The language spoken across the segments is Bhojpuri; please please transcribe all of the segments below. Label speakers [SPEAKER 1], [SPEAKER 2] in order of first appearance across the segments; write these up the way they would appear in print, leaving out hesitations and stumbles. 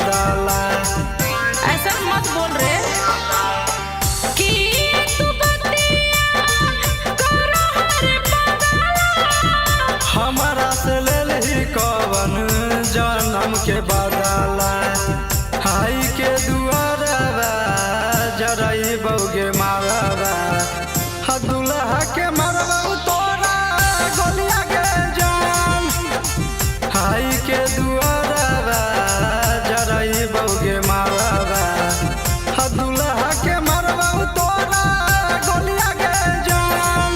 [SPEAKER 1] बदला।
[SPEAKER 2] ऐसा मत बोल रे कि तू बतिया करो हर बदला।
[SPEAKER 1] हमारा से ले ली कवन जन्म के बदला। हाई के दुआरवा जरई बउगे मारवा। दुल्हा के मरवा तोरा गोलिया के जान। हाई के दुआरवा जरई बउगे मारवा। दुल्हा के मरवा तोरा गोलिया के जान।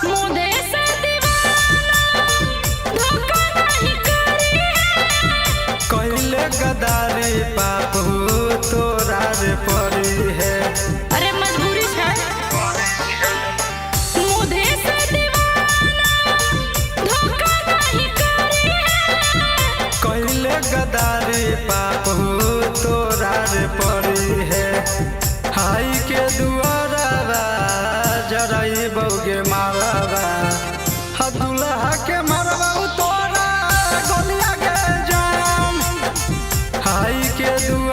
[SPEAKER 2] मुझे से दीवाना धोखा नहीं करी है।
[SPEAKER 1] कइले गदारी पाप हो तोरा रे पड़ी है।
[SPEAKER 2] अरे मजबूरी है। मुझे से दीवाना धोखा नहीं करी है।
[SPEAKER 1] कइले गदारी पाप हो तोरा रे पड़ी है। हाई के दुआरवा जरई बउगे मारवा। दुल्हा के मरवा तोरा गोलिया के जान। हाई के दुआ